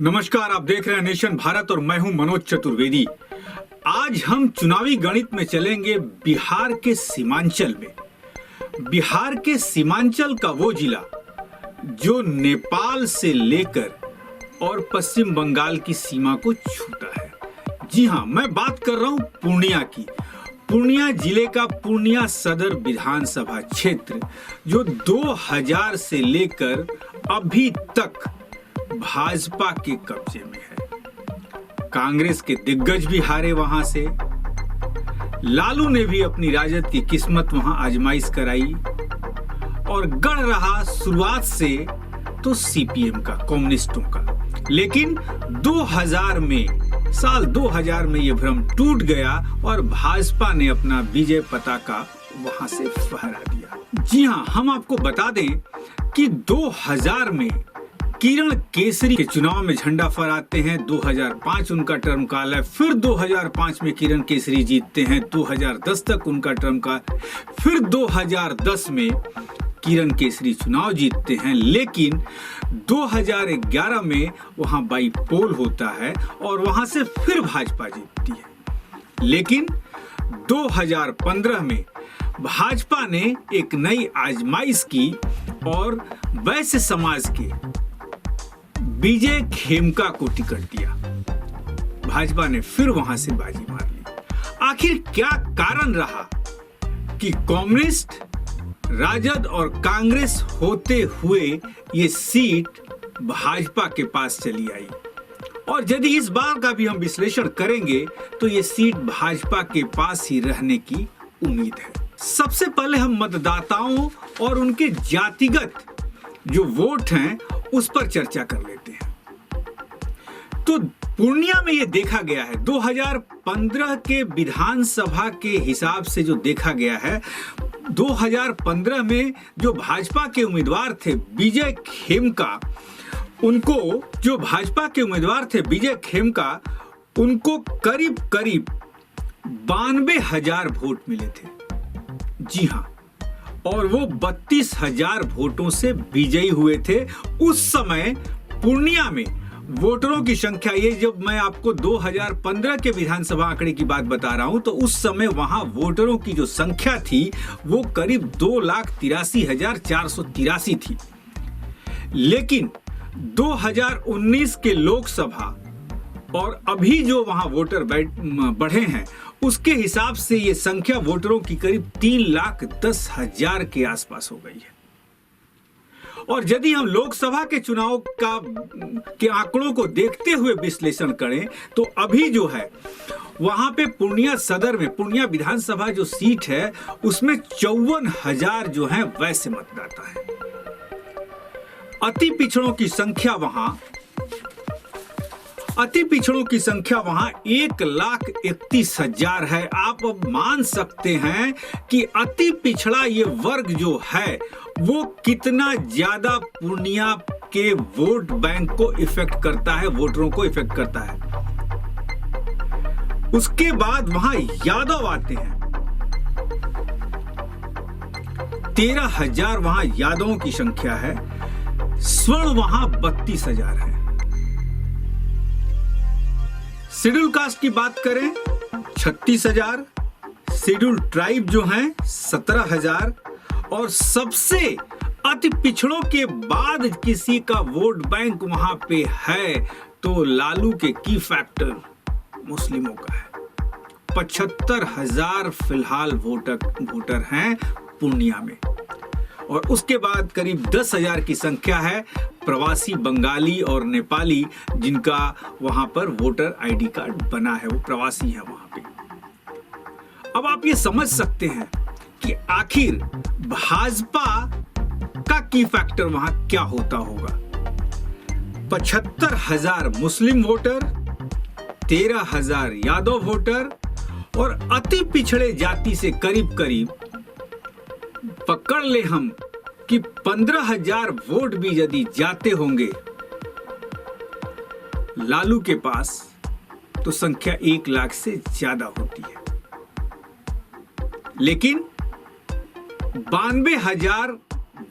नमस्कार, आप देख रहे हैं नेशन भारत और मैं हूं मनोज चतुर्वेदी। आज हम चुनावी गणित में चलेंगे बिहार के सीमांचल में। बिहार के सीमांचल का वो जिला जो नेपाल से लेकर और पश्चिम बंगाल की सीमा को छूता है। जी हां, मैं बात कर रहा हूं पूर्णिया की। पूर्णिया जिले का पूर्णिया सदर विधानसभा क्षेत्र जो 2000 से लेकर अभी तक भाजपा के कब्जे में है। कांग्रेस के दिग्गज भी हारे वहां से। लालू ने भी अपनी राजद की किस्मत वहां आजमाइश कराई और गढ़ रहा शुरुआत से तो सीपीएम का, कम्युनिस्टों का। लेकिन 2000 में यह भ्रम टूट गया और भाजपा ने अपना विजय पताका वहां से फहरा दिया। जी हां, हम आपको बता दें कि 2000 में किरण केसरी के चुनाव में झंडा फहराते हैं। 2005 उनका टर्म काल है। फिर 2005 में किरण केसरी जीतते हैं। 2010 तक उनका टर्म काल। फिर 2010 में किरण केसरी चुनाव जीतते हैं। लेकिन 2011 में वहां बाईपोल होता है और वहां से फिर भाजपा जीतती है। लेकिन 2015 में भाजपा ने एक नई आजमाइश की और वैश्य समाज के विजय खेमका को टिकट दिया। भाजपा ने फिर वहां से बाजी मार ली। आखिर क्या कारण रहा कि कम्युनिस्ट, राजद और कांग्रेस होते हुए ये सीट भाजपा के पास चली आई? और यदि इस बार का भी हम विश्लेषण करेंगे तो ये सीट भाजपा के पास ही रहने की उम्मीद है। सबसे पहले हम मतदाताओं और उनके जातिगत जो वोट हैं उस पर चर्चा कर लेते हैं। तो पूर्णिया में यह देखा गया है, 2015 के विधानसभा के हिसाब से जो देखा गया है, 2015 में जो भाजपा के उम्मीदवार थे विजय खेमका, उनको करीब 92,000 वोट मिले थे। जी हां, और वो 32,000 वोटों से विजयी हुए थे। उस समय पूर्णिया में वोटरों की संख्या, ये जब मैं आपको 2015 के विधानसभा आंकड़े की बात बता रहा हूं, तो उस समय वहां वोटरों की जो संख्या थी वो करीब 2,83,483 थी। लेकिन 2019 के लोकसभा और अभी जो वहां वोटर बढ़े हैं उसके हिसाब से ये संख्या वोटरों की करीब 3,10,000 के आसपास हो गई है। और यदि हम लोकसभा के चुनाव के आंकड़ों को देखते हुए विश्लेषण करें तो अभी जो है वहां पे पूर्णिया सदर में, पूर्णिया विधानसभा जो सीट है उसमें 54,000 जो है वैश्य मतदाता है। अति पिछड़ों की संख्या वहां 1,31,000 है। आप अब मान सकते हैं कि अति पिछड़ा ये वर्ग जो है वो कितना ज्यादा पूर्णिया के वोट बैंक को इफेक्ट करता है, वोटरों को इफेक्ट करता है। उसके बाद वहां यादव आते हैं। 13,000 वहां यादवों की संख्या है। स्वर्ण वहां 32,000 है। शेड्यूल कास्ट की बात करें 36,000, शेड्यूल ट्राइब जो हैं 17,000, और सबसे अति पिछड़ों के बाद किसी का वोट बैंक वहां पे है तो लालू के की फैक्टर मुस्लिमों का है। 75,000 फिलहाल वोटर हैं पूर्णिया में। और उसके बाद करीब 10,000 की संख्या है प्रवासी बंगाली और नेपाली जिनका वहां पर वोटर आईडी कार्ड बना है, वो प्रवासी है वहां पे। अब आप ये समझ सकते हैं कि आखिर भाजपा का की फैक्टर वहां क्या होता होगा। 75,000 मुस्लिम वोटर, 13,000 यादव वोटर और अति पिछड़े जाति से करीब पकड़ ले हम कि 15,000 वोट भी यदि जाते होंगे लालू के पास तो संख्या 1 लाख से ज्यादा होती है। लेकिन 92,000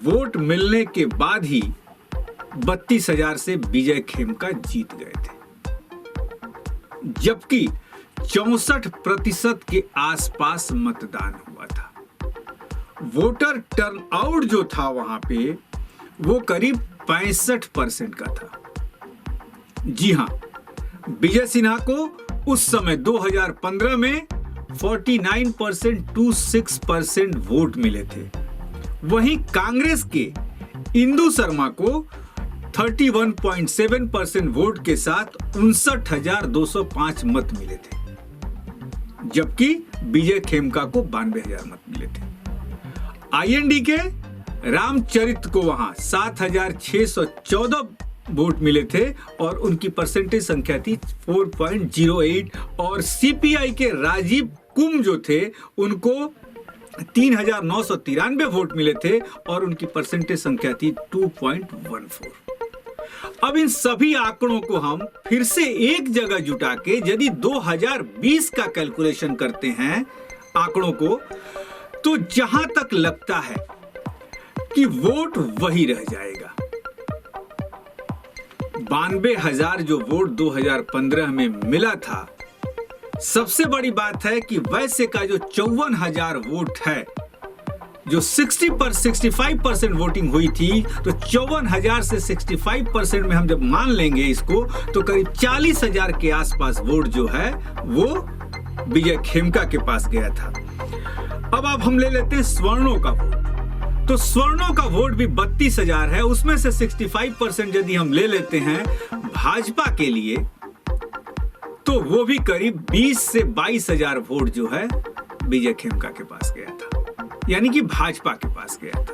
वोट मिलने के बाद ही 32,000 से विजय खेमका जीत गए थे, जबकि 64% के आसपास मतदान हुआ था। वोटर टर्नआउट जो था वहां पे वो करीब 65% का था। जी हां, विजय सिन्हा को उस समय 2015 में 49% to 6% वोट मिले थे। वहीं कांग्रेस के इंदु शर्मा को 31.7% वोट के साथ 59,205 मत मिले थे, जबकि विजय खेमका को 92,000 मत मिले थे। आईएनडी के रामचरित को वहां 7,614 वोट मिले थे और उनकी परसेंटेज संख्या थी 4.08, और सीपीआई के राजीव कुम जो थे उनको 3,993 वोट मिले थे और उनकी परसेंटेज संख्या थी 2.14। अब इन सभी आंकड़ों को हम फिर से एक जगह जुटा के यदि 2020 का कैलकुलेशन करते हैं आंकड़ों को, तो जहां तक लगता है कि वोट वही रह जाएगा। 92,000 जो वोट 2015 में मिला था, सबसे बड़ी बात है कि वैसे का जो 54,000 वोट है, जो 65% वोटिंग हुई थी, तो 54,000 से 65% में हम जब मान लेंगे इसको, तो करीब 40,000 के आसपास वोट जो है वो विजय खेमका के पास गया था। अब हम ले लेते हैं स्वर्णों का वोट, तो स्वर्णों का वोट भी 32,000 है, उसमें से 65% यदि हम ले लेते हैं भाजपा के लिए, तो वो भी करीब 20 से 22,000 वोट जो है विजय खेमका के पास गया था, यानी कि भाजपा के पास गया था।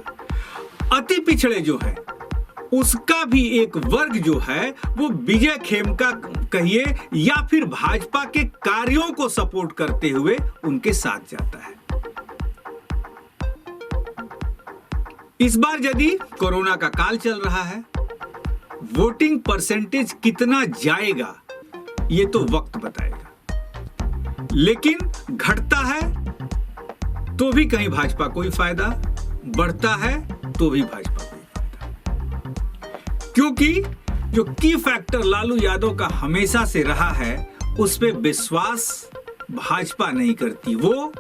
अति पिछड़े जो है उसका भी एक वर्ग जो है वो विजय खेमका कहिए या फिर भाजपा के कार्यों को सपोर्ट करते हुए उनके साथ जाता है। इस बार यदि कोरोना का काल चल रहा है, वोटिंग परसेंटेज कितना जाएगा ये तो वक्त बताएगा, लेकिन घटता है तो भी कहीं भाजपा को ही फायदा, बढ़ता है तो भी भाजपा को ही फायदा, क्योंकि जो की फैक्टर लालू यादव का हमेशा से रहा है उस पे विश्वास भाजपा नहीं करती। वो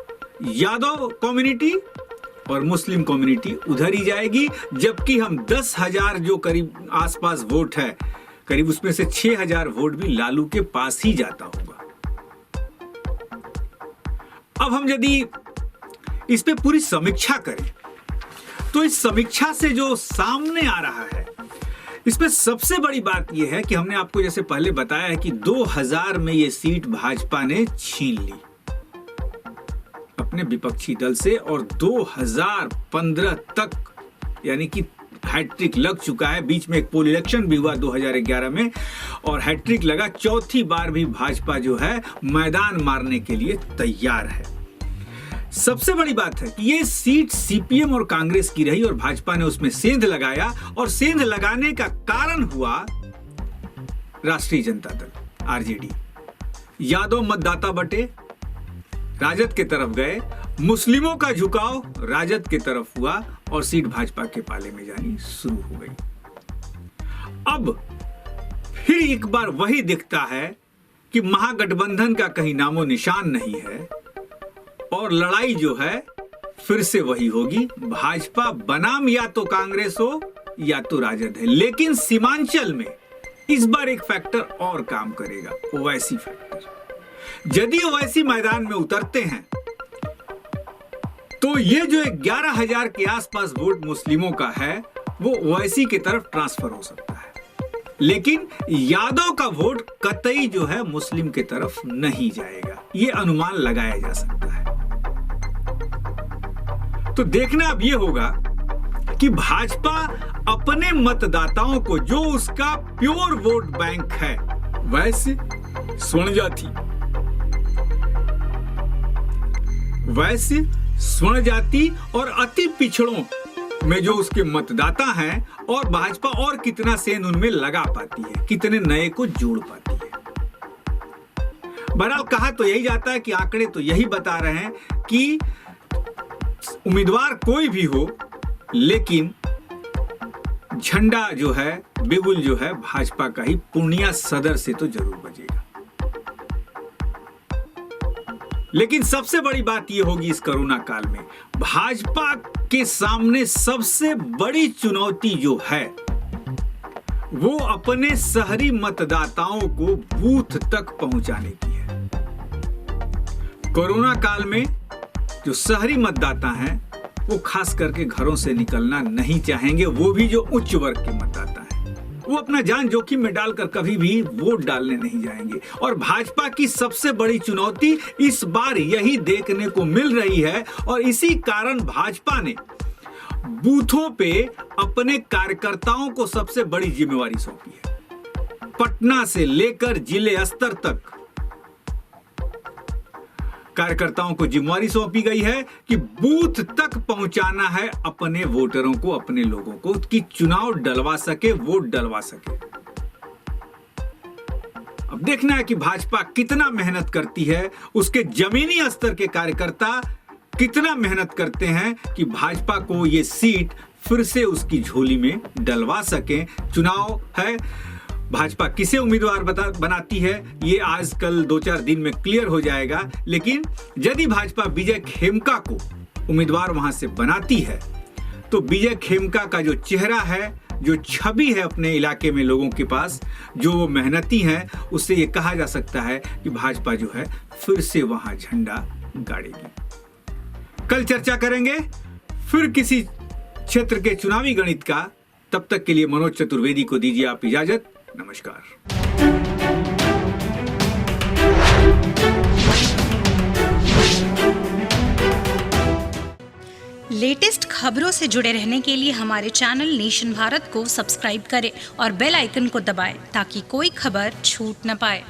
यादव कम्युनिटी और मुस्लिम कम्युनिटी उधर ही जाएगी, जबकि हम 10,000 जो करीब आसपास वोट है, करीब उसमें से 6,000 वोट भी लालू के पास ही जाता होगा। अब हम यदि इस पे पूरी समीक्षा करें, तो इस समीक्षा से जो सामने आ रहा है, इसमें सबसे बड़ी बात यह है कि हमने आपको जैसे पहले बताया है कि 2000 में ये सीट भाजपा ने छीन ली अपने विपक्षी दल से, और 2015 तक यानी कि हैट्रिक लग चुका है। बीच में एक पोल इलेक्शन भी हुआ 2011 में, और हैट्रिक लगा। चौथी बार भी भाजपा जो है मैदान मारने के लिए तैयार है। सबसे बड़ी बात है कि ये सीट सीपीएम और कांग्रेस की रही और भाजपा ने उसमें सेंध लगाया, और सेंध लगाने का कारण हुआ राष्ट्रीय जनता दल आरजेडी। यादव मतदाता बटे, राजद के तरफ गए, मुस्लिमों का झुकाव राजद के तरफ हुआ और सीट भाजपा के पाले में जानी शुरू हो गई। अब फिर एक बार वही दिखता है कि महागठबंधन का कहीं नामो निशान नहीं है, और लड़ाई जो है फिर से वही होगी। भाजपा बनाम या तो कांग्रेस हो या तो राजद है, लेकिन सीमांचल में इस बार एक फैक्टर और काम करेगा, ओवैसी फैक्टर। यदि ओवैसी मैदान में उतरते हैं तो ये जो 11,000 के आसपास वोट मुस्लिमों का है वो ओवैसी की तरफ ट्रांसफर हो सकता है, लेकिन यादव का वोट कतई जो है मुस्लिम की तरफ नहीं जाएगा, ये अनुमान लगाया जा सकता है। तो देखना अब ये होगा कि भाजपा अपने मतदाताओं को, जो उसका प्योर वोट बैंक है, वैश्य, स्वर्ण जाति और अति पिछड़ों में जो उसके मतदाता हैं, और भाजपा और कितना सेंध उनमें लगा पाती है, कितने नए को जोड़ पाती है। बहरहाल कहा तो यही जाता है कि आंकड़े तो यही बता रहे हैं कि उम्मीदवार कोई भी हो, लेकिन झंडा जो है, बिगुल जो है भाजपा का ही पूर्णिया सदर से तो जरूर बजेगा। लेकिन सबसे बड़ी बात यह होगी इस कोरोना काल में भाजपा के सामने सबसे बड़ी चुनौती जो है वो अपने शहरी मतदाताओं को बूथ तक पहुंचाने की है। कोरोना काल में जो शहरी मतदाता हैं वो खास करके घरों से निकलना नहीं चाहेंगे, वो भी जो उच्च वर्ग के मतदाता हैं वो अपना जान जोखिम में डालकर कभी भी वोट डालने नहीं जाएंगे। और भाजपा की सबसे बड़ी चुनौती इस बार यही देखने को मिल रही है और इसी कारण भाजपा ने बूथों पे अपने कार्यकर्ताओं को सबसे बड़ी जिम्मेवारी सौंपी है। पटना से लेकर जिले स्तर तक कार्यकर्ताओं को जिम्मेवारी सौंपी गई है कि बूथ तक पहुंचाना है अपने वोटरों को, अपने लोगों को, कि चुनाव डलवा सके, वोट डलवा सके। अब देखना है कि भाजपा कितना मेहनत करती है, उसके जमीनी स्तर के कार्यकर्ता कितना मेहनत करते हैं कि भाजपा को यह सीट फिर से उसकी झोली में डलवा सके। चुनाव है, भाजपा किसे उम्मीदवार बनाती है ये आजकल 2-4 दिन में क्लियर हो जाएगा। लेकिन यदि भाजपा विजय खेमका को उम्मीदवार वहां से बनाती है तो विजय खेमका का जो चेहरा है, जो छवि है अपने इलाके में लोगों के पास, जो वो मेहनती हैं, उससे ये कहा जा सकता है कि भाजपा जो है फिर से वहां झंडा गाड़ेगी। कल चर्चा करेंगे फिर किसी क्षेत्र के चुनावी गणित का। तब तक के लिए मनोज चतुर्वेदी को दीजिए आप इजाजत। नमस्कार। लेटेस्ट खबरों से जुड़े रहने के लिए हमारे चैनल नेशन भारत को सब्सक्राइब करें और बेल आइकन को दबाएं ताकि कोई खबर छूट न पाए।